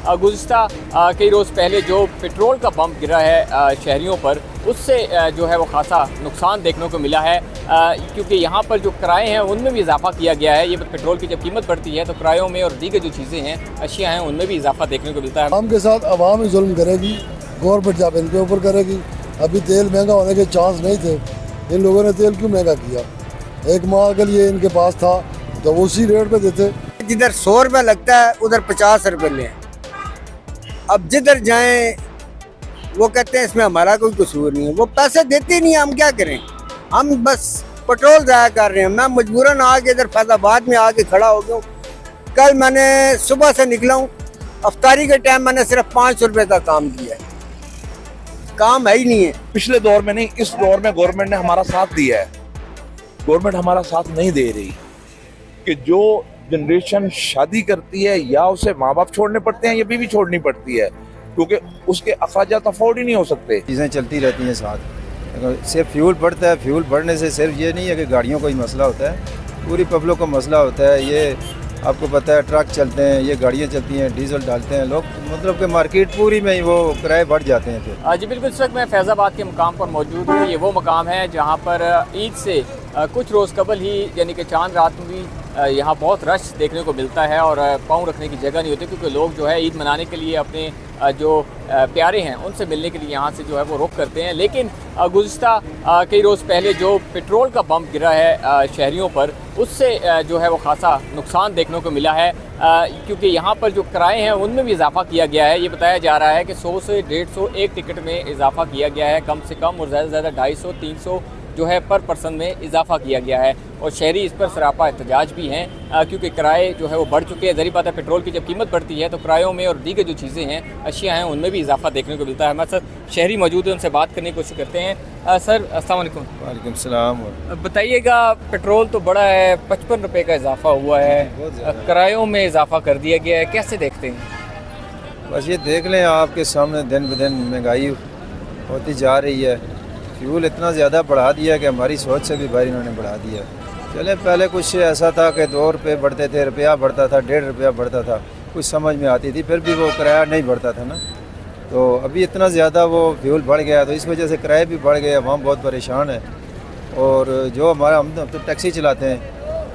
गुज़िश्ता कई रोज़ पहले जो पेट्रोल का बम गिरा है शहरियों पर, उससे जो है वो खासा नुकसान देखने को मिला है, क्योंकि यहाँ पर जो किराए हैं उनमें भी इजाफा किया गया है। ये पेट्रोल की जब कीमत बढ़ती है तो किरायों में और दीगर जो चीज़ें हैं, अशिया हैं, उनमें भी इजाफा देखने को मिलता है। आवाम के साथ आवाम ही जुल्म करेगी, गवर्नमेंट जब इनके ऊपर करेगी। अभी तेल महंगा होने के चांस नहीं थे, इन लोगों ने तेल क्यों महंगा किया? एक माह के लिए इनके पास था तो उसी रेट पे देते। जिधर 100 रुपये लगता है उधर 50 रुपये लें। अब जिधर जाएं वो कहते हैं इसमें हमारा कोई कसूर नहीं है, वो पैसे देते नहीं, हम क्या करें? हम बस पेट्रोल ज़ाया कर रहे हैं। मैं मजबूरन आके इधर फैजाबाद में आके खड़ा हो गया हूँ। कल मैंने सुबह से निकला हूँ, अफ्तारी के टाइम मैंने सिर्फ 500 रुपये का काम किया है, काम है ही नहीं है। पिछले दौर में नहीं, इस दौर में गवर्नमेंट ने हमारा साथ दिया है। गवर्नमेंट हमारा साथ नहीं दे रही कि जो जनरेशन शादी करती है या उसे माँ बाप छोड़ने पड़ते हैं या बीवी छोड़नी पड़ती है, क्योंकि उसके अखराजात अफोर्ड ही नहीं हो सकते। चीज़ें चलती रहती हैं साथ। सिर्फ फ्यूल बढ़ता है, फ्यूल बढ़ने से सिर्फ ये नहीं है कि गाड़ियों का ही मसला होता है, पूरी पब्लिक का मसला होता है। ये आपको पता है, ट्रक चलते हैं, ये गाड़ियाँ चलती हैं, डीजल डालते हैं लोग, मतलब कि मार्केट पूरी में ही वो किराए बढ़ जाते हैं फिर। जी बिल्कुल, इस वक्त मैं फैज़ाबाद के मुकाम पर मौजूद हूँ। ये वो मुकाम है जहाँ पर ईद से कुछ रोज़ कबल ही, यानी कि चांद रात में भी यहाँ बहुत रश देखने को मिलता है और पाँव रखने की जगह नहीं होती, क्योंकि लोग जो है ईद मनाने के लिए अपने जो प्यारे हैं उनसे मिलने के लिए यहाँ से जो है वो रुख करते हैं। लेकिन गुज़िश्ता कई रोज़ पहले जो पेट्रोल का बम गिरा है शहरियों पर, उससे जो है वो खासा नुकसान देखने को मिला है, क्योंकि यहाँ पर जो किराए हैं उनमें भी इजाफा किया गया है। ये बताया जा रहा है कि 100 से 150 एक टिकट में इजाफा किया गया है कम से कम, और ज़्यादा से ज़्यादा 250-300 जो है पर पर्सन में इजाफा किया गया है। और शहरी इस पर सरापा एहतजाज भी हैं, क्योंकि किराए जो है वो बढ़ चुके हैं। ज़री बात है, पेट्रोल की जब कीमत बढ़ती है तो किरायों में और दीगर जो चीज़ें हैं, अशिया हैं, उनमें भी इजाफा देखने को मिलता है। हमारे साथ शहरी मौजूद है, उनसे बात करने की कोशिश करते हैं। सर अस्सलाम वालेकुम। वालेकुम सलाम। बताइएगा, पेट्रोल तो बड़ा है, 55 रुपये का इजाफा हुआ है, किरायों में इजाफा कर दिया गया है, कैसे देखते हैं? बस ये देख लें, आपके सामने दिन ब दिन महंगाई होती जा रही है। फ्यूल इतना ज़्यादा बढ़ा दिया है कि हमारी सोच से भी बाहर इन्होंने बढ़ा दिया। चले, पहले कुछ ऐसा था कि 2 रुपये बढ़ते थे, रुपया बढ़ता था, 1.5 रुपया बढ़ता था, कुछ समझ में आती थी, फिर भी वो किराया नहीं बढ़ता था ना। तो अभी इतना ज़्यादा वो फ्यूल बढ़ गया, तो इस वजह से किराए भी बढ़ गए, हम बहुत परेशान है। और जो हमारा, हम तो टैक्सी चलाते हैं,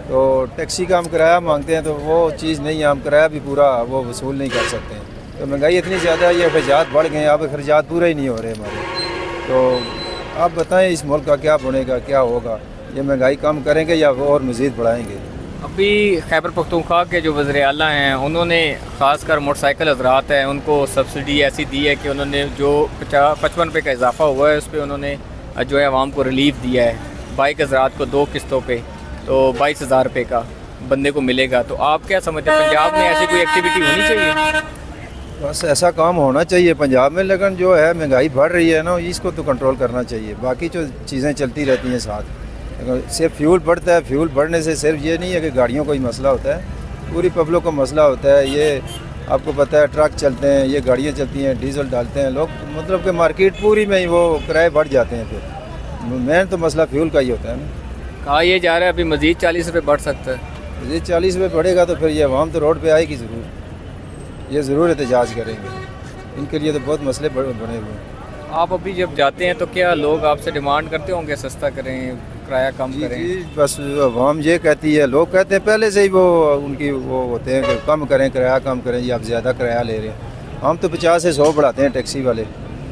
तो टैक्सी का हम किराया मांगते हैं तो वो चीज़ नहीं है, हम किराया भी पूरा वो वसूल नहीं कर सकते हैं। तो महंगाई इतनी ज़्यादा, ये अखराजात बढ़ गए, अब अखराजात पूरे ही नहीं हो रहे हमारे। तो आप बताएं इस मुल्क का क्या बनेगा, क्या होगा? ये महंगाई कम करेंगे या और मज़ीद बढ़ाएंगे? अभी खैबर पख्तूनख्वा के जो वज़ीर आला हैं, उन्होंने ख़ासकर मोटरसाइकिल हज़रात हैं, उनको सब्सिडी ऐसी दी है कि उन्होंने जो 55 रुपये का इजाफा हुआ है उस पर उन्होंने जो है आवाम को रिलीफ दिया है। बाइक हज़रात को 2 किस्तों पे तो 22,000 रुपये का बंदे को मिलेगा। तो आप क्या समझते हैं, पंजाब में ऐसी कोई एक्टिविटी होनी चाहिए? बस ऐसा काम होना चाहिए पंजाब में, लेकिन जो है महंगाई बढ़ रही है ना, इसको तो कंट्रोल करना चाहिए। बाकी जो चीज़ें चलती रहती हैं साथ। सिर्फ फ्यूल बढ़ता है, फ्यूल बढ़ने से सिर्फ ये नहीं है कि गाड़ियों का ही मसला होता है, पूरी पब्लिक का मसला होता है। ये आपको पता है, ट्रक चलते हैं, ये गाड़ियाँ चलती हैं, डीजल डालते हैं लोग, मतलब कि मार्केट पूरी में ही वो किराए बढ़ जाते हैं। फिर मेन तो मसला फ्यूल का ही होता है ना। कहा यह जा रहा है अभी मज़ीद 40 रुपये बढ़ सकता है। मज़ीद 40 रुपये बढ़ेगा तो फिर ये आवाम तो रोड पर आएगी ज़रूर, ये ज़रूर एहतजाज करेंगे। इनके लिए तो बहुत मसले बने हुए हैं। आप अभी जब जाते हैं तो क्या लोग आपसे डिमांड करते होंगे सस्ता करें, किराया कम करें? जी, बस आवाम ये कहती है, लोग कहते हैं पहले से ही, वो उनकी वो होते हैं कि कम करें, किराया कम करें, ये आप ज़्यादा किराया ले रहे हैं। हम तो 50 से 100 बढ़ाते हैं टैक्सी वाले,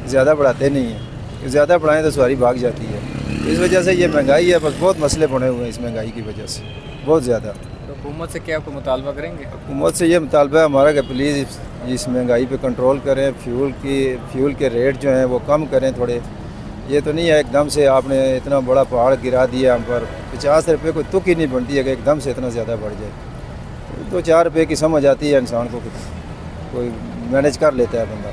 ज़्यादा बढ़ाते नहीं हैं। ज़्यादा बढ़ाएं तो सवारी भाग जाती है। इस वजह से ये महंगाई है, बस बहुत मसले बने हुए हैं इस महंगाई की वजह से, बहुत ज़्यादा। हुकूमत से क्या आपको मुतालबा करेंगे? हुकूमत से ये मुतालबा है हमारा कि प्लीज़ इस महंगाई पे कंट्रोल करें, फ्यूल के रेट जो हैं वो कम करें थोड़े। ये तो नहीं है एकदम से आपने इतना बड़ा पहाड़ गिरा दिया हम पर। 50 रुपये कोई तुक ही नहीं बनती है कि एकदम से इतना ज़्यादा बढ़ जाए। 2-4 रुपये की समझ आती है इंसान को, कोई मैनेज कर लेता है बंदा,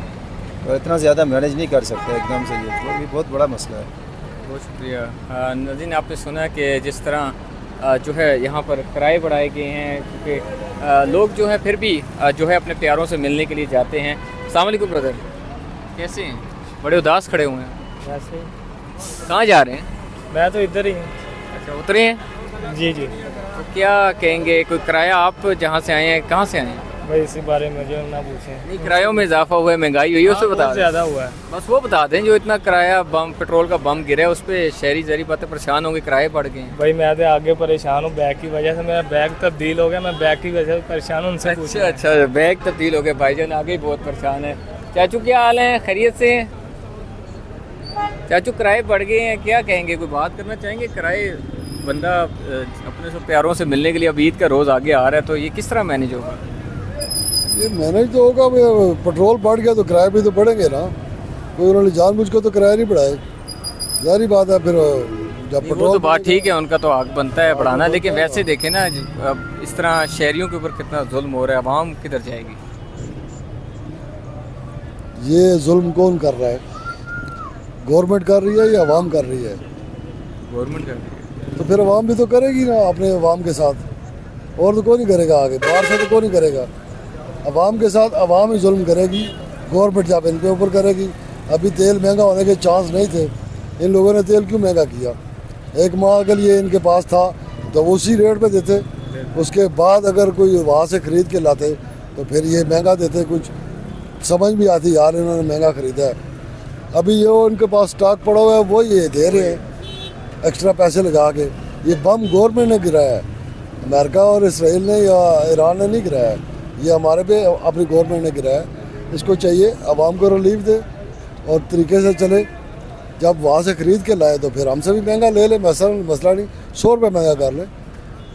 और इतना ज़्यादा मैनेज नहीं कर सकता एकदम से। ये भी बहुत बड़ा मसला है। बहुत शुक्रिया। नज़ीन, आपने सुना कि जिस तरह जो है यहाँ पर किराए बढ़ाए गए हैं, क्योंकि लोग जो है फिर भी जो है अपने प्यारों से मिलने के लिए जाते हैं। अस्सलाम वालेकुम ब्रदर, कैसे हैं? बड़े उदास खड़े हुए हैं। वैसे कहाँ जा रहे हैं? मैं तो इधर ही हूँ। अच्छा, उतरे हैं? जी जी, तो क्या कहेंगे, कोई किराया, आप जहाँ से आए हैं कहाँ से आए हैं? भाई इसी बारे में जो ना पूछें। नहीं, किरायों में इजाफा हुआ है, महंगाई हुई है, उससे बता बहुत दें। ज़्यादा हुआ है। बस वो बता दें, जो इतना किराया बम पेट्रोल का बम गिरा है उस पर शहरी जरी बातें परेशान होंगे, किराए बढ़ गए हैं। भाई मैं तो आगे परेशान हूँ बैग की वजह से, मेरा बैग तब्दील हो गया, मैं बैग की वजह से परेशान हूँ, उनसे पूछना है। अच्छा, बैग तब्दील हो गए, भाईजान आगे ही बहुत परेशान है। चाचू क्या हाल है, खैरियत से हैं? चाचू किराए बढ़ गए हैं, क्या कहेंगे, कोई बात करना चाहेंगे? किराए, बंदा अपने सब प्यारों से मिलने के लिए अब ईद का रोज़ आगे आ रहा है, तो ये किस तरह मैनेज होगा? ये मैनेज तो होगा, पेट्रोल बढ़ गया तो किराए भी तो बढ़ेंगे ना। कोई उन्होंने जानबूझ के तो किराया नहीं बढ़ाए, जारी बात है। फिर जब वो पेट्रोल तो बात ठीक है, उनका तो हक बनता है बढ़ाना, लेकिन वैसे देखें ना, अब इस तरह शहरियों के ऊपर कितना जुल्म हो रहा है, आवाम किधर जाएगी? ये जुल्म कौन कर रहा है? गवर्नमेंट कर रही है या अवाम कर रही है? गवर्नमेंट कर रही है। तो फिर अवाम भी तो करेगी ना अपने अवाम के साथ, और तो कौन नहीं करेगा आगे, बाहर से तो कौन नहीं करेगा। अवाम के साथ अवाम ही जुल्म करेगी, गवर्नमेंट जब इनके ऊपर करेगी। अभी तेल महंगा होने के चांस नहीं थे, इन लोगों ने तेल क्यों महंगा किया? एक माह अगर ये इनके पास था तो उसी रेट पे देते, उसके बाद अगर कोई वहाँ से ख़रीद के लाते तो फिर ये महंगा देते। कुछ समझ भी आती, यार इन्होंने महंगा ख़रीदा है। अभी ये उनके पास स्टॉक पड़ा हुआ है, वो ये दे रहे हैं एक्स्ट्रा पैसे लगा के। ये बम गवर्नमेंट ने गिराया है, अमेरिका और इसराइल ने या ईरान ने नहीं गिराया है, ये हमारे पे अपनी गवर्नमेंट ने गिराया है। इसको चाहिए आवाम को रिलीफ दे और तरीके से चले। जब वहाँ से ख़रीद के लाए तो फिर हमसे भी महंगा ले ले, मसला नहीं, 100 रुपये महंगा कर ले।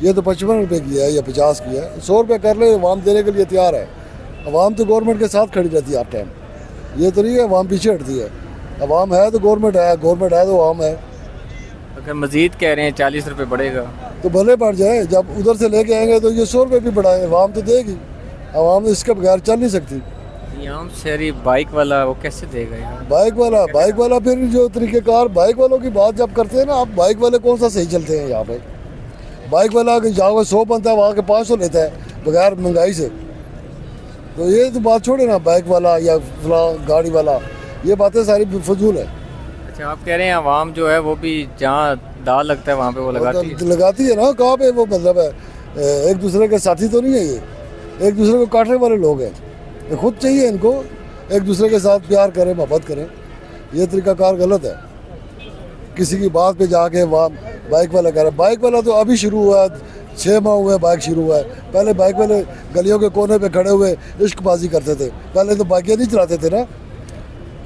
ये तो 55 रुपये की है या 50 की है, 100 रुपये कर ले, आवाम देने के लिए तैयार है। आवाम तो गवर्नमेंट के साथ खड़ी रहती है हर टाइम, ये तो नहीं है आवाम पीछे हटती है। आवाम है तो गवर्नमेंट है, गवर्नमेंट है तो आवाम है। अगर मजीद कह रहे हैं 40 रुपये बढ़ेगा, तो भले बढ़ जाए, जब उधर से लेके आएंगे तो ये 100 रुपये भी बढ़ाए, आवाम तो देगी। आवाम इसके बगैर चल नहीं सकती। आम शहरी बाइक वाला वो कैसे देगा यार? बाइक वाला फिर जो तरीक़ेकार, बाइक वालों की बात जब करते हैं ना, आप बाइक वाले कौन सा सही चलते हैं यहाँ पे? बाइक वाला जहाँ पर 100 बनता है वहाँ के 500 लेता है बगैर महंगाई से। तो ये तो बात छोड़े ना, बाइक वाला या फला गाड़ी वाला, ये बातें सारी फजूल है। अच्छा, आप कह रहे हैं आवाम जो है वो भी जहाँ दाल लगता है वहाँ पे वो लगाती है ना, कहाँ पे वो मतलब है, एक दूसरे के साथी तो नहीं है ये, एक दूसरे को काटने वाले लोग हैं। ये खुद चाहिए इनको एक दूसरे के साथ प्यार करें, मोहब्बत करें। ये तरीक़ाकार गलत है। किसी की बात पे जाके वहाँ बाइक वाला कह रहा है, बाइक वाला तो अभी शुरू हुआ है, 6 माह हुए बाइक शुरू हुआ है। पहले बाइक वाले गलियों के कोने पे खड़े हुए इश्कबाजी करते थे, पहले तो बाइकें नहीं चलाते थे ना,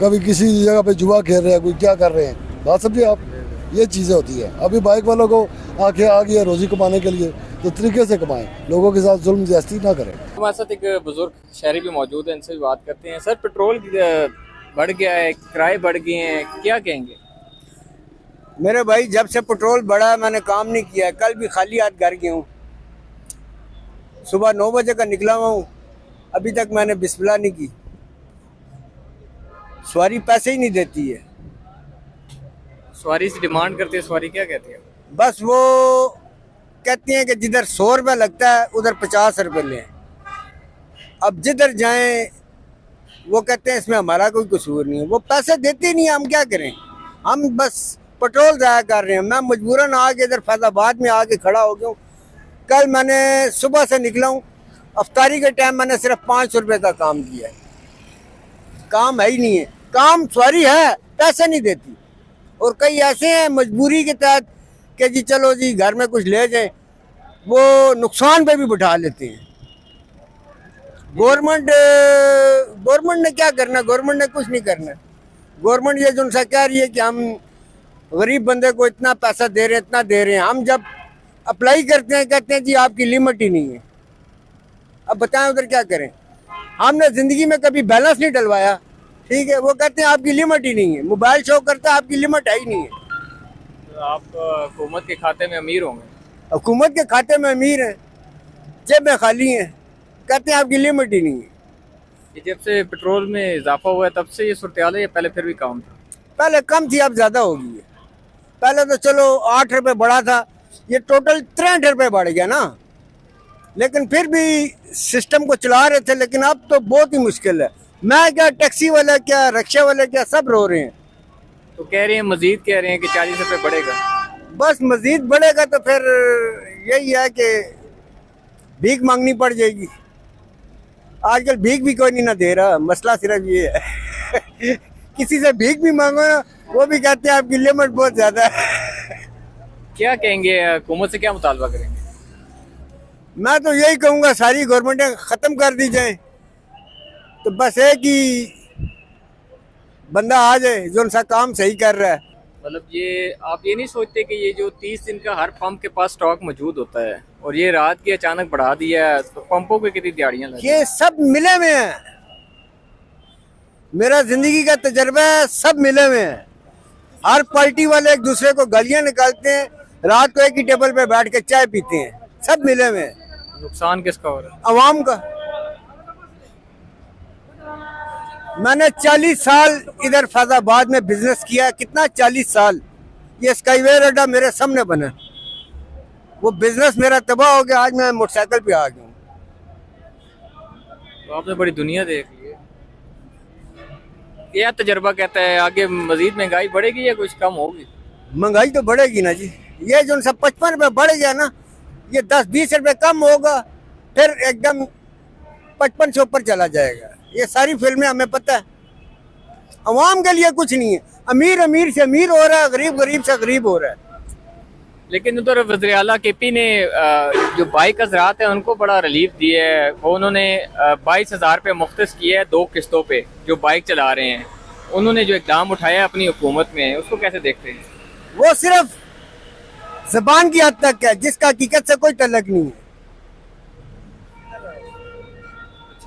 कभी किसी जगह पे जुआ खेल रहे हैं, कोई क्या कर रहे हैं, बात समझिए आप। ये चीज़ें होती है। अभी बाइक वालों को आंखें आ गई है रोज़ी कमाने के लिए, तो तरीके से कमाएं, लोगों के साथ जुल्म ज्यादती ना करें। हमारे साथ एक बुजुर्ग शहरी भी मौजूद है, इनसे भी बात करते हैं। सर, पेट्रोल बढ़ गया है, किराए बढ़ गए हैं, क्या कहेंगे? मेरे भाई जब से पेट्रोल बढ़ा है मैंने काम नहीं किया है। कल भी खाली हाथ घर गया हूँ, सुबह 9 बजे का निकला हुआ हूँ, अभी तक मैंने बिस्मिल्लाह नहीं की। सवारी पैसे ही नहीं देती है। सवारी से डिमांड करती है, सवारी क्या कहती है? बस वो कहती हैं कि जिधर 100 रुपये लगता है उधर 50 रुपये लें। अब जिधर जाएं वो कहते हैं इसमें हमारा कोई कसूर नहीं है। वो पैसे देते नहीं, हम क्या करें? हम बस पेट्रोल ज़ाया कर रहे हैं। मैं मजबूरन आके इधर फैजाबाद में आके खड़ा हो गया हूँ। कल मैंने सुबह से निकला हूँ, अफ्तारी के टाइम मैंने सिर्फ 500 रुपये का काम किया है। काम है ही नहीं है, काम सवारी है, पैसे नहीं देती। और कई ऐसे हैं मजबूरी के तहत कि जी चलो जी घर में कुछ ले जाए, वो नुकसान पे भी बिठा लेते हैं। गवर्नमेंट ने क्या करना? गवर्नमेंट ने कुछ नहीं करना। गवर्नमेंट ये जो कह रही है कि हम गरीब बंदे को इतना पैसा दे रहे हैं, इतना दे रहे हैं, हम जब अप्लाई करते हैं कहते हैं जी आपकी लिमिट ही नहीं है। अब बताएं उधर क्या करें? हमने ज़िंदगी में कभी बैलेंस नहीं डलवाया, ठीक है, वो कहते हैं आपकी लिमिट ही नहीं है। मोबाइल शो करता है आपकी लिमिट है ही नहीं है। तो आप हुकूमत के खाते में अमीर होंगे? हुकूमत के खाते में अमीर हैं, जेब में खाली हैं, कहते हैं आपकी लिमिट ही नहीं है। कि जब से पेट्रोल में इजाफा हुआ है तब से ये सूरत हाल है या पहले फिर भी कम था? पहले कम थी, अब ज़्यादा हो गई है। पहले तो चलो 8 रुपये बढ़ा था, ये टोटल 63 रुपये बढ़ गया ना। लेकिन फिर भी सिस्टम को चला रहे थे, लेकिन अब तो बहुत ही मुश्किल है। मैं क्या, टैक्सी वाले क्या, रिक्शा वाले क्या, सब रो रहे हैं। तो कह रहे हैं, मजीद कह रहे हैं कि 40 रुपये बढ़ेगा। बस मजीद बढ़ेगा तो फिर यही है कि भीख मांगनी पड़ जाएगी। आजकल भीख भी कोई नहीं ना दे रहा, मसला सिर्फ ये है किसी से भीख भी मांगो ना, वो भी कहते हैं आपकी लिमिट बहुत ज्यादा है। क्या कहेंगे, हुकूमत से क्या मुतालबा करेंगे? मैं तो यही कहूँगा सारी गवर्नमेंटें ख़त्म कर दी जाए, तो बस है कि बंदा आ जाए जो उनका काम सही कर रहा है। मतलब ये आप ये नहीं सोचते कि ये जो 30 दिन का हर पंप के पास स्टॉक मौजूद होता है और ये रात की अचानक बढ़ा दिया है, तो पंपों पे कितनी दिहाड़ियाँ लगी? ये सब मिले हुए हैं, मेरा जिंदगी का तजर्बा है, सब मिले हुए हैं। हर पार्टी वाले एक दूसरे को गालियां निकालते हैं, रात को एक ही टेबल पे बैठ के चाय पीते हैं, सब मिले हुए हैं। नुकसान किसका हो रहा है? अवाम का। मैंने 40 साल इधर फैजाबाद में बिजनेस किया, कितना 40 साल। ये स्काईवे अड्डा मेरे सामने बना, वो बिजनेस मेरा तबाह हो गया, आज मैं मोटरसाइकिल पे आ गया हूँ। तो आपने बड़ी दुनिया देख ली है। यह तजर्बा कहता है आगे मजीद महंगाई बढ़ेगी या कुछ कम होगी? महंगाई तो बढ़ेगी ना जी, ये जो 55 रुपये बढ़ गया ना, ये 10-20 रुपये कम होगा, फिर एकदम 55 से ऊपर चला जाएगा। ये सारी फिल्में हमें पता है, अवाम के लिए कुछ नहीं है। अमीर अमीर से अमीर हो रहा है, गरीब गरीब से गरीब हो रहा है। लेकिन उधर वज़ीर आला KP ने जो बाइक हजरात हैं उनको बड़ा रिलीफ दिया है। वो उन्होंने 22,000 रुपये मुख्तस किया है 2 किस्तों पे जो बाइक चला रहे हैं। उन्होंने जो इकदाम उठाया अपनी हुकूमत में, उसको कैसे देखते हैं? वो सिर्फ जबान की हद तक है, जिसका हकीकत से कोई तल्लक नहीं है।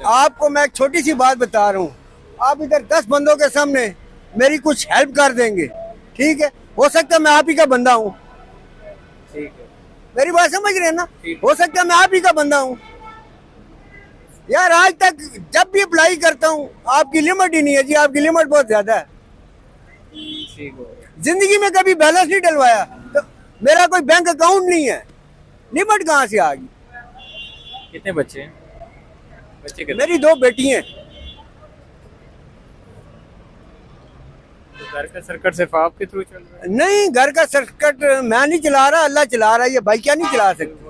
आपको मैं एक छोटी सी बात बता रहा हूँ, आप इधर 10 बंदों के सामने मेरी कुछ हेल्प कर देंगे, ठीक है, हो सकता है मैं आप ही का बंदा हूँ। ठीक है, मेरी बात समझ रहे हैं ना? हो सकता है मैं आप ही का बंदा हूँ। यार आज तक जब भी अप्लाई करता हूँ आपकी लिमिट ही नहीं है जी, आपकी लिमिट बहुत ज्यादा है। ठीक हो गया। जिंदगी में कभी बैलेंस नहीं डलवाया, तो मेरा कोई बैंक अकाउंट नहीं है, लिमिट कहाँ से आ गई? कितने बच्चे हैं? बच्चे कितने? मेरी 2 बेटी हैं। तो घर का सर्किट सिर्फ आपके थ्रू चल रहा है? नहीं, घर का सर्किट मैं नहीं चला रहा, अल्लाह चला रहा है। ये भाई क्या नहीं चला सकते,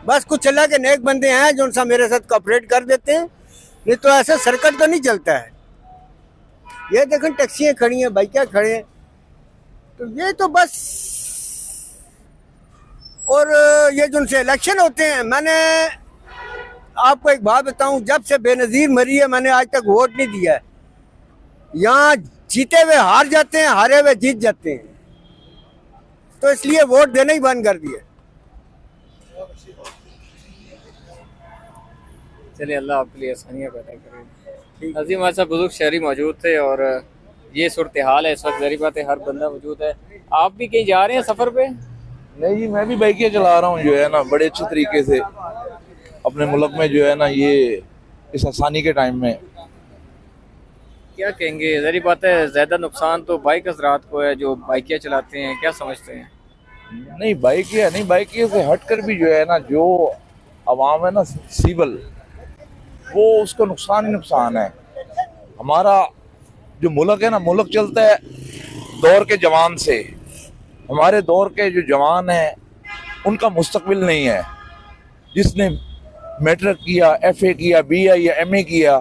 बस कुछ अल्लाह के नेक बंदे हैं जो उनसे मेरे साथ कोऑपरेट कर देते हैं, नहीं तो ऐसे सर्किट तो नहीं चलता है। ये देखें टैक्सियाँ खड़ी हैं, बाइक खड़े हैं, तो ये तो बस। और ये जो उनसे इलेक्शन होते हैं, मैंने आपको एक बात बताऊं, जब से बेनजीर मरी है मैंने आज तक वोट नहीं दिया है। यहाँ जीते हुए हार जाते हैं, हारे हुए जीत जाते हैं, तो इसलिए वोट देना ही बंद कर दिया। चलिए, अल्लाह आपके लिए आसानियाँ पैदा करे। अजीम हमारे साथ बुजुर्ग शहरी मौजूद थे और ये सूरत हाल है इस वक्त। जरी बात है, हर बंदा मौजूद है। आप भी कहीं जा रहे हैं सफ़र पे? नहीं जी, मैं भी बाइकें चला रहा हूँ जो है ना, बड़े अच्छे तरीके से अपने मुल्क में जो है ना, ये इस आसानी के टाइम में। क्या कहेंगे, जरी बात है ज़्यादा नुकसान तो बाइक हजरात को है जो बाइकें चलाते हैं, क्या समझते हैं? नहीं, बाइकें से हटकर भी जो है ना, जो आवाम है ना सिविल, वो उसको नुकसान ही नुकसान है। हमारा जो मुल्क है ना, मुल्क चलता है दौर के जवान से। हमारे दौर के जो जवान हैं उनका मुस्तकबिल नहीं है। जिसने मैट्रिक किया, FA किया, BA या MA किया,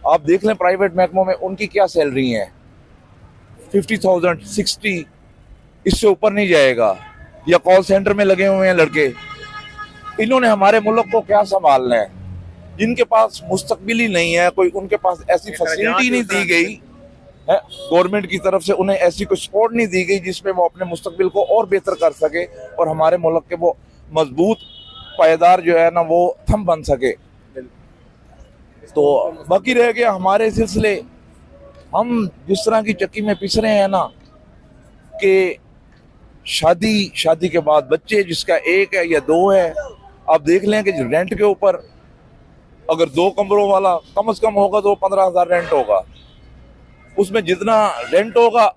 आप देख लें प्राइवेट महकमों में उनकी क्या सैलरी है, 50,000, 60, इससे ऊपर नहीं जाएगा। या कॉल सेंटर में लगे हुए हैं लड़के, इन्होंने हमारे मुल्क को क्या संभालना है? जिनके पास मुस्तकबिल ही नहीं है, कोई उनके पास ऐसी फैसिलिटी नहीं दी गई है गवर्नमेंट की तरफ से, उन्हें ऐसी कोई सपोर्ट नहीं दी गई जिसमें वो अपने मुस्तकबिल को और बेहतर कर सके और हमारे मुल्क के वो मजबूत पायदार जो है ना, वो थम बन सके। तो बाकी रह गया हमारे सिलसिले, हम जिस तरह की चक्की में पिस रहे हैं ना, कि शादी के बाद बच्चे, जिसका 1 है या 2 है, आप देख लें कि रेंट के ऊपर अगर 2 कमरों वाला कम से कम होगा तो 15,000 रेंट होगा। उसमें जितना रेंट होगा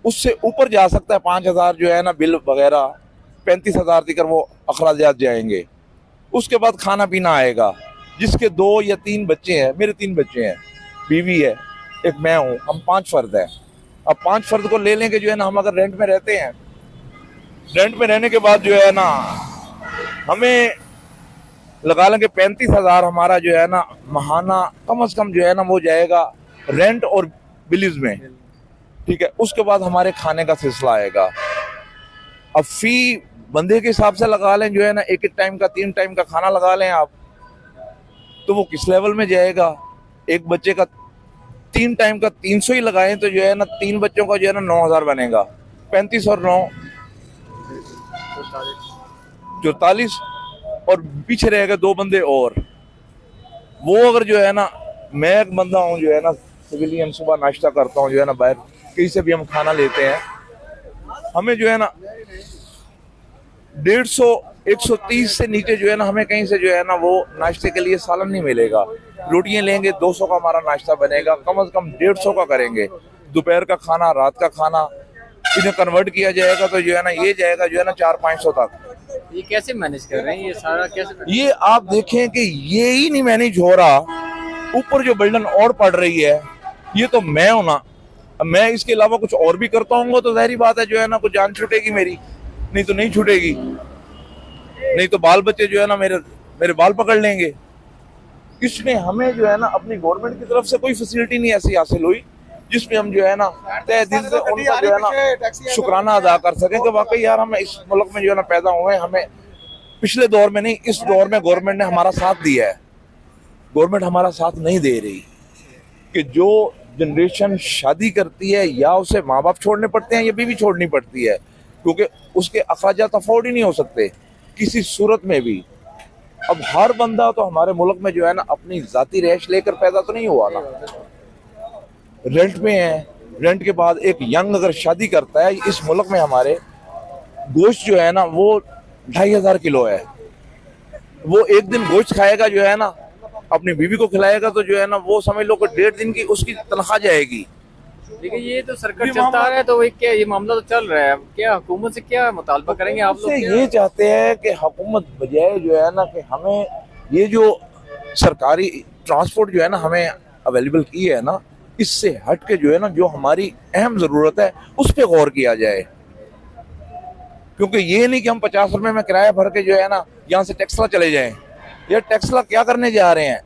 उससे ऊपर जा सकता है 5,000 जो है ना, बिल वगैरह 35,000 तक वो अखराजात जाएंगे। उसके बाद खाना पीना आएगा। जिसके 2 या 3 बच्चे हैं, मेरे 3 बच्चे हैं, बीवी है, एक मैं हूँ, हम 5 फर्द हैं। अब 5 फर्द को ले लेंगे जो है ना, हम अगर रेंट में रहते हैं, रेंट में रहने के बाद जो है ना, हमें लगा लेंगे 35,000 हमारा जो है ना महाना कम से कम जो है ना वो जाएगा रेंट और बिलीज में, ठीक है। उसके बाद हमारे खाने का सिलसिला आएगा। अब फी बंदे के हिसाब से लगा लें जो है ना, एक टाइम का 3 टाइम का खाना लगा लें आप, तो वो किस लेवल में जाएगा। एक बच्चे का 3 टाइम का 300 ही लगाएं तो जो है ना 3 बच्चों का जो है ना 9,000 बनेगा। 35 और 9 44, और पीछे रहेगा 2 बंदे और। वो अगर जो है ना, मैं एक बंदा हूँ जो है ना सिविलियन, सुबह नाश्ता करता हूँ जो है ना, बाहर कहीं से भी हम खाना लेते हैं, हमें जो है ना 150 130 से नीचे जो है ना हमें कहीं से जो है ना वो नाश्ते के लिए सालन नहीं मिलेगा। रोटियां लेंगे 200 का हमारा नाश्ता बनेगा, कम से कम 150 का करेंगे। दोपहर का खाना, रात का खाना, इन्हें कन्वर्ट किया जाएगा तो जो है ना ये जाएगा जो है ना 400-500 तक। ये कैसे मैनेज कर रहे हैं, ये सारा कैसे? ये आप देखें कि ये ही नहीं मैनेज हो रहा, ऊपर जो बर्डन और पड़ रही है, ये तो मैं हूं ना। मैं इसके अलावा कुछ और भी करता हूँ तो जाहिर बात है जो है ना कुछ जान छूटेगी मेरी, नहीं तो नहीं छूटेगी। नहीं तो बाल बच्चे जो है ना मेरे बाल पकड़ लेंगे। इसने हमें जो है ना अपनी गवर्नमेंट की तरफ से कोई फैसिलिटी नहीं ऐसी हासिल हुई जिसमें हम जो है ना तहे दिल से उनका जो है ना शुक्राना अदा कर सकें कि वाकई यार हम इस मुल्क में जो है ना पैदा हुए। हमें पिछले दौर में नहीं, इस दौर में गवर्नमेंट ने हमारा साथ दिया है। गवर्नमेंट हमारा साथ नहीं दे रही कि जो जनरेशन शादी करती है या उसे माँ बाप छोड़ने पड़ते हैं या बीवी छोड़नी पड़ती है, क्योंकि उसके अखराजात अफोर्ड ही नहीं हो सकते किसी सूरत में भी। अब हर बंदा तो हमारे मुल्क में जो है ना अपनी जाती रैश लेकर पैदा तो नहीं हुआ ना, रेंट में है। रेंट के बाद एक यंग अगर शादी करता है, इस मुल्क में हमारे गोश्त जो है ना वो 2,500 किलो है। वो एक दिन गोश्त खाएगा जो है ना, अपनी बीवी को खिलाएगा तो जो है ना वो समझ लो कि 1.5 दिन की उसकी तनख्वाह जाएगी। देखिए ये तो सरकार चलता आ रहा है, तो वही क्या ये मामला तो चल रहा है। क्या हुकूमत से क्या मुतालबा करेंगे आप लोग? ये चाहते हैं कि हुकूमत बजाय जो है ना कि हमें ये जो सरकारी ट्रांसपोर्ट जो है ना हमें अवेलेबल की है ना, इससे हट के जो है ना जो हमारी अहम जरूरत है उस पर गौर किया जाए। क्योंकि ये नहीं कि हम 50 रुपए में किराया भर के जो है ना यहाँ से टेक्सला चले जाएं। ये टेक्सला क्या करने जा रहे हैं?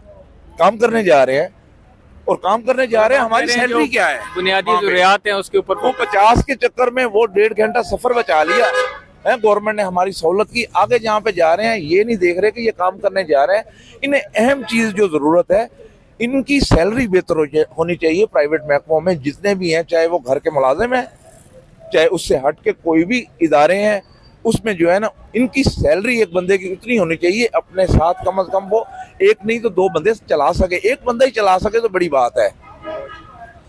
काम करने जा रहे हैं, और काम करने जा रहे हैं हमारी सैलरी क्या है, बुनियादी जरूरियात हैं उसके ऊपर। वो 50 के चक्कर में वो 1.5 घंटा सफर बचा लिया है। गवर्नमेंट ने हमारी सहूलत की, आगे जहाँ पे जा रहे हैं ये नहीं देख रहे कि ये काम करने जा रहे हैं। इन्हें अहम चीज जो जरूरत है, इनकी सैलरी बेहतर होनी चाहिए प्राइवेट महकमों में जितने भी हैं, चाहे वो घर के मुलाजिम हैं, चाहे उससे हट के कोई भी इदारे हैं, उसमें जो है ना इनकी सैलरी एक बंदे की उतनी होनी चाहिए, अपने साथ कम से कम वो एक नहीं तो 2 बंदे चला सके। एक बंदा ही चला सके तो बड़ी बात है।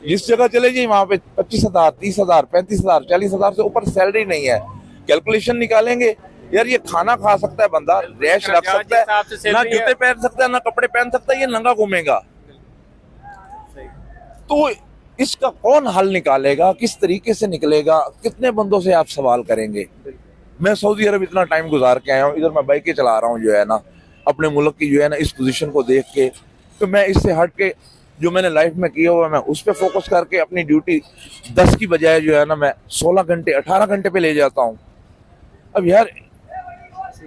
जिस जगह चले जाइए वहां पे 25,000, 30,000, 35,000, 40,000 से ऊपर सैलरी नहीं है। कैलकुलेशन निकालेंगे यार, ये खाना खा सकता है बंदा, रैश रख सकता है, ना जूते पहन सकता है, ना कपड़े पहन सकता है, ये नंगा घूमेगा। तो इसका कौन हल निकालेगा, किस तरीके से निकलेगा, कितने बंदों से आप सवाल करेंगे? मैं सऊदी अरब इतना टाइम गुजार के आया हूँ, इधर मैं बाइकें चला रहा हूँ जो है ना अपने मुल्क की जो है ना इस पोजीशन को देख के, तो मैं इससे हट के जो मैंने लाइफ में किया हुआ मैं उस पर फोकस करके अपनी ड्यूटी 10 की बजाय जो है ना मैं 16 घंटे 18 घंटे पे ले जाता हूँ। अब यार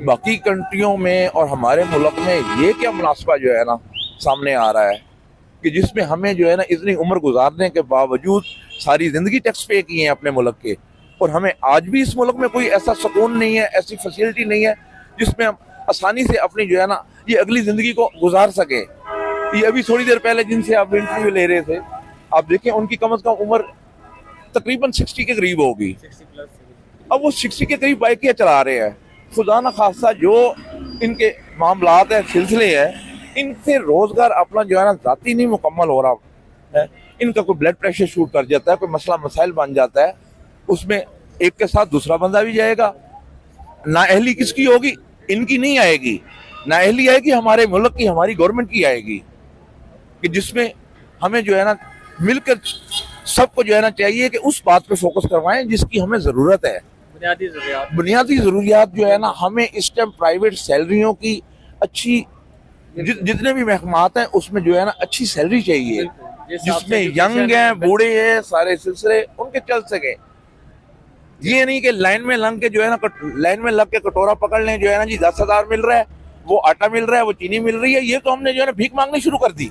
बाकी कंट्रियों में और हमारे मुल्क में ये क्या मुनासबा जो है ना सामने आ रहा है कि जिसमें हमें जो है ना इतनी उम्र गुजारने के बावजूद सारी जिंदगी टैक्स पे किए हैं अपने मुल्क के, और हमें आज भी इस मुल्क में कोई ऐसा सुकून नहीं है, ऐसी फैसिलिटी नहीं है जिसमें हम आसानी से अपनी जो है ना ये अगली जिंदगी को गुजार सके। ये अभी थोड़ी देर पहले जिनसे आप इंटरव्यू ले रहे थे, आप देखें उनकी कम से कम उम्र तकरीबन 60 के करीब होगी। अब वो 60 के करीब बाइकें चला रहे हैं। खुदा न खासा जो इनके मामलात है, सिलसिले हैं, इनसे रोजगार अपना जो है ना जाती नहीं मुकम्मल हो रहा है। इनका कोई ब्लड प्रेशर शूट कर जाता है, कोई मसला मसाइल बन जाता है, उसमें एक के साथ दूसरा बंदा भी जाएगा। नाअहली किसकी होगी? इनकी नहीं आएगी, नाअहली आएगी हमारे मुल्क की, हमारी गवर्नमेंट की आएगी, कि जिसमें हमें जो है ना मिलकर सबको जो है ना चाहिए कि उस बात पे फोकस करवाएं जिसकी हमें ज़रूरत है। बुनियादी ज़रूरियात जो है ना हमें इस टाइम प्राइवेट सैलरियों की अच्छी जितने भी महकमात हैं उसमें जो है ना अच्छी सैलरी चाहिए, जिसमें यंग हैं, बूढ़े हैं, सारे सिलसिले उनके चल सके। ये नहीं कि लाइन में लग के जो है ना लाइन में लग के कटोरा पकड़ लें जो है ना जी 10,000 मिल रहा है वो आटा मिल रहा है, वो चीनी मिल रही है। ये तो हमने जो है ना भीख मांगनी शुरू कर दी।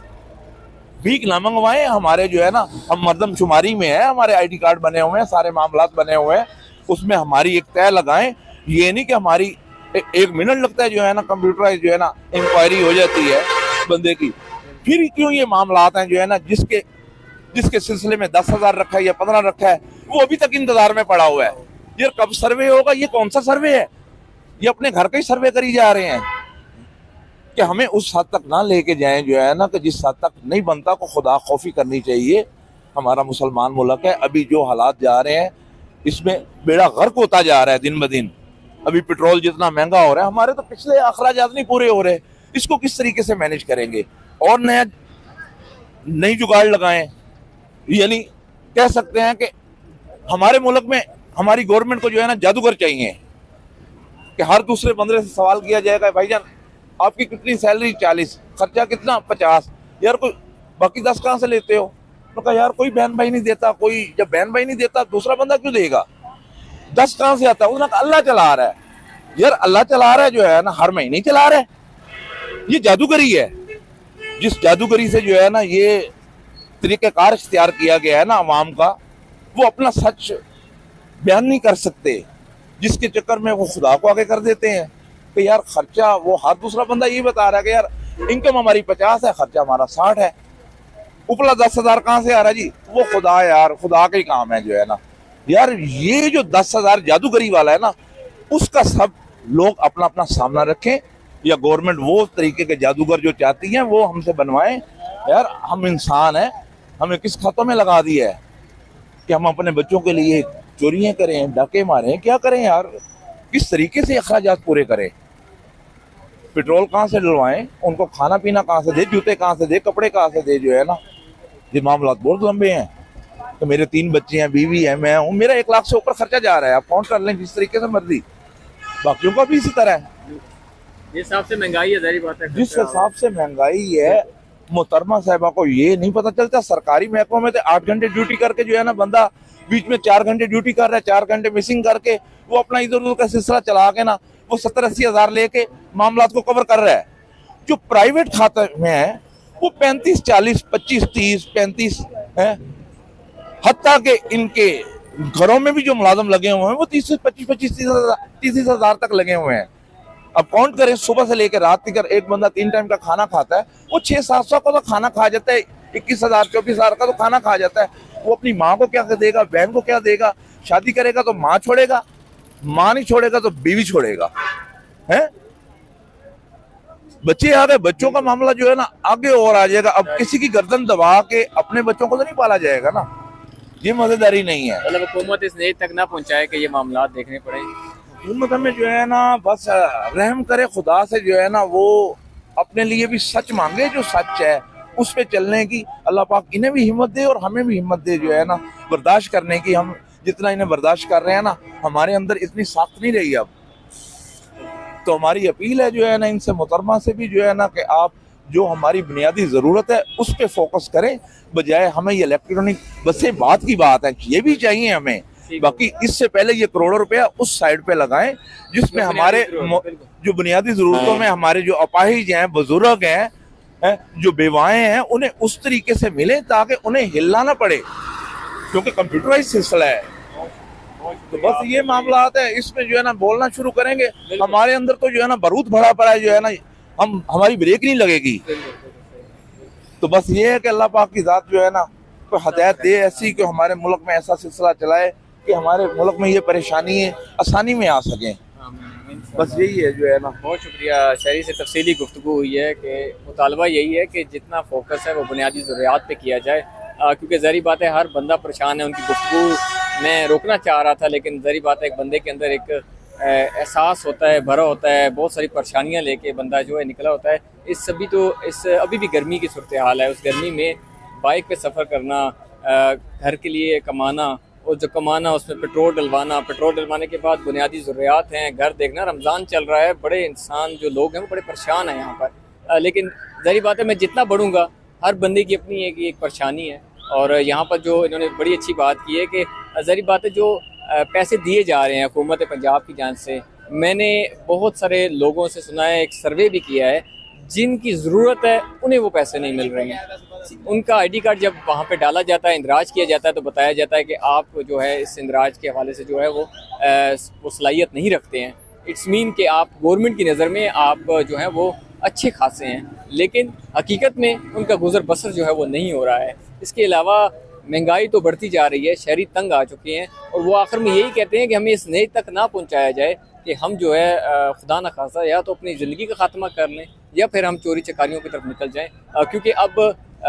भीख ना मंगवाएं, हमारे जो है ना, हम मर्दमशुमारी में है, हमारे आईडी कार्ड बने हुए हैं, सारे मामलात बने हुए हैं, उसमें हमारी एक तय लगाएं। ये नहीं कि हमारी एक मिनट लगता है जो है ना, कंप्यूटराइज जो है ना इंक्वायरी हो जाती है बंदे की। फिर क्यों ये मामलात हैं जो है ना, जिसके सिलसिले में 10,000 रखा है या 15 रखा है, वो अभी तक इंतजार में पड़ा हुआ है। ये कब सर्वे होगा? ये कौन सा सर्वे है? ये अपने घर का ही सर्वे करी जा रहे हैं कि हमें उस हद तक ना लेके जाएं जो है ना, कि जिस हद तक नहीं बनता को खुदा खौफी करनी चाहिए। हमारा मुसलमान मुल्क है, अभी जो हालात जा रहे हैं इसमें बेड़ा गर्क होता जा रहा है दिन ब दिन। अभी पेट्रोल जितना महंगा हो रहा है, हमारे तो पिछले अखराजात नहीं पूरे हो रहे, इसको किस तरीके से मैनेज करेंगे? और नई जुगाड़ लगाएं। यानी कह सकते हैं कि हमारे मुल्क में हमारी गवर्नमेंट को जो है ना जादूगर चाहिए कि हर दूसरे बंदे से सवाल किया जाएगा, भाईजान आपकी कितनी सैलरी? 40, खर्चा कितना? 50। यार कोई बाकी 10 कहाँ से लेते हो? तो कहा यार कोई बहन भाई नहीं देता। कोई जब बहन भाई नहीं देता दूसरा बंदा क्यों देगा? 10 कहाँ से आता है? उसने कहा अल्लाह चला रहा है। यार अल्लाह चला रहा है जो है ना, हर महीने ही चला रहा है। ये जादूगरी है। जिस जादूगरी से जो है ना ये तरीक़ेकार इख्तियार किया गया है ना अवाम का, वो अपना सच बयान नहीं कर सकते, जिसके चक्कर में वो खुदा को आगे कर देते हैं कि यार खर्चा, वो हर दूसरा बंदा ये बता रहा है कि यार इनकम हमारी 50 है, खर्चा हमारा 60 है, उपला 10,000 कहाँ से आ रहा है जी? वो खुदा, यार खुदा का ही काम है जो है ना। यार ये जो 10,000 जादूगरी वाला है ना, उसका सब लोग अपना अपना सामना रखें, या गवर्नमेंट वो तरीके के जादूगर जो चाहती है वो हमसे बनवाएं। यार हम इंसान हैं, हमें किस खातों में लगा दिया है कि हम अपने बच्चों के लिए चोरियां करें, डाके मारें? क्या करें यार? किस तरीके से अखराजात पूरे करें? पेट्रोल कहाँ से डलवाएं? उनको खाना पीना कहाँ से दे? जूते कहाँ से दे? कपड़े कहाँ से दे? जो है ना, ये मामला बहुत लंबे हैं। तो मेरे 3 बच्चे हैं, बीवी है, मैं हूँ, मेरा 1 लाख से ऊपर खर्चा जा रहा है। आप काउंट कर लें जिस तरीके से मर्जी। बाकियों का भी इसी तरह है। जिस हिसाब से महंगाई है, जाहिर बात है, जिस हिसाब से महंगाई है, मोहतरमा साहिबा को ये नहीं पता चलता। सरकारी महकमों में तो 8 घंटे ड्यूटी करके जो है ना बंदा बीच में 4 घंटे ड्यूटी कर रहा है, 4 घंटे मिसिंग करके वो अपना इधर उधर का सिलसिला चला के ना वो 70-80 हज़ार लेके मामला को कवर कर रहा है। जो प्राइवेट खाते में है वो 35, 40, 25, 30, 35 है। हत्ता के इनके घरों में भी जो मुलाजम लगे हुए हैं वो 30 से 25-30 हज़ार तक लगे हुए हैं। अब काउंट करें, सुबह से लेकर रात तक एक बंदा 3 टाइम का खाना खाता है, वो 600-700 का तो खाना खा जाता है, 21,000 24,000 का तो खाना खा जाता है। वो अपनी माँ को क्या देगा, बहन को क्या देगा? शादी करेगा तो माँ छोड़ेगा, माँ नहीं छोड़ेगा तो बीवी छोड़ेगा, है? बच्चे आ गए, बच्चों का मामला जो है ना आगे और आ जाएगा। अब किसी की गर्दन दबा के अपने बच्चों को तो नहीं पाला जाएगा ना, ये मजेदारी नहीं है। मतलब हुकूमत इस नई तक ना पहुंचाए कि ये मामला देखने पड़े। हुकूमत हमें जो है ना बस रहम करे खुदा से, जो है ना वो अपने लिए भी सच मांगे, जो सच है उस पे चलने की। अल्लाह पाक इन्हें भी हिम्मत दे और हमें भी हिम्मत दे जो है ना बर्दाश्त करने की। हम जितना इन्हें बर्दाश्त कर रहे हैं ना, हमारे अंदर इतनी साख्त नहीं रही अब। तो हमारी अपील है जो है ना इनसे, मोहतरमा से भी जो है ना, कि आप जो हमारी बुनियादी ज़रूरत है उस पर फोकस करें, बजाय हमें ये इलेक्ट्रॉनिक बसें बात की बात है, ये भी चाहिए हमें। बाकी इससे पहले ये करोड़ों रुपया उस साइड पे लगाएं जिसमें हमारे जो बुनियादी ज़रूरतों में हमारे जो अपाहिज हैं, बुजुर्ग हैं, जो बेवाएं हैं, उन्हें उस तरीके से मिले ताकि उन्हें हिलना ना पड़े, क्योंकि कंप्यूटराइज सिलसिला है। तो बस ये मामला आता है, इसमें जो है ना बोलना शुरू करेंगे, हमारे अंदर तो जो है ना बारूद भरा पड़ा है, जो है ना हमारी ब्रेक नहीं लगेगी। तो बस ये है कि अल्लाह पाक की ज़ात जो है ना कोई हदायत दे ऐसी कि हमारे मुल्क में ऐसा सिलसिला चलाए कि हमारे मुल्क में ये परेशानी है आसानी में आ सकें। बस यही है जो है ना। बहुत शुक्रिया। शहरी से तफसीली गुफ्तगू हुई है कि मुतालबा यही है कि जितना फोकस है वो बुनियादी ज़रूरियात पे किया जाए, क्योंकि ज़री बात है हर बंदा परेशान है। उनकी गुफ्तगू मैं रोकना चाह रहा था, लेकिन ज़री बात है एक बंदे के अंदर एक एहसास होता है, भरा होता है, बहुत सारी परेशानियाँ लेके बंदा जो है निकला होता है। अभी भी गर्मी की सूरत हाल है, उस गर्मी में बाइक पे सफ़र करना, घर के लिए कमाना, और जो कमाना उसमें पेट्रोल डलवाने के बाद बुनियादी ज़रूरियात हैं, घर देखना। रमज़ान चल रहा है, बड़े इंसान जो लोग हैं वो बड़े परेशान हैं यहाँ पर। लेकिन ज़ाहिर बात है मैं जितना बढ़ूँगा, हर बंदे की अपनी एक परेशानी है। और यहाँ पर जो इन्होंने बड़ी अच्छी बात की है कि ज़ाहिर बात है जो पैसे दिए जा रहे हैं हुकूमत पंजाब की जान से, मैंने बहुत सारे लोगों से सुना है, एक सर्वे भी किया है, जिनकी ज़रूरत है उन्हें वो पैसे नहीं मिल रहे हैं। उनका आईडी कार्ड जब वहाँ पे डाला जाता है, इंदराज किया जाता है, तो बताया जाता है कि आप जो है इस इंदराज के हवाले से जो है वो सलाहियत नहीं रखते हैं। इट्स मीन कि आप गवर्नमेंट की नज़र में आप जो है वो अच्छे खासे हैं, लेकिन हकीकत में उनका गुजर बसर जो है वो नहीं हो रहा है। इसके अलावा महंगाई तो बढ़ती जा रही है, शहरी तंग आ चुके हैं, और वो आखिर में यही कहते हैं कि हमें इस नेज तक ना पहुंचाया जाए कि हम जो है खुदा न खासा या तो अपनी ज़िंदगी का ख़ात्मा कर लें या फिर हम चोरी चकारियों की तरफ निकल जाएं, क्योंकि अब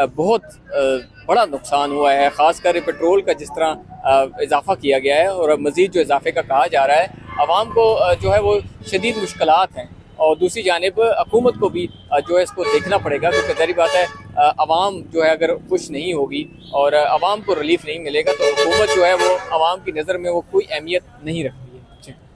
बहुत बड़ा नुकसान हुआ है। ख़ासकर पेट्रोल का जिस तरह इजाफ़ा किया गया है और मज़ीद जो इजाफे का कहा जा रहा है, आवाम को जो है वो शदीद मुश्किलात हैं। और दूसरी जानिब हुकूमत को भी जो है इसको देखना पड़ेगा, क्योंकि ज़ाहिर बात है आवाम जो है अगर खुश नहीं होगी और आवाम को रिलीफ नहीं मिलेगा तो हुकूमत जो है वो आवाम की नज़र में वो कोई अहमियत नहीं रखती है।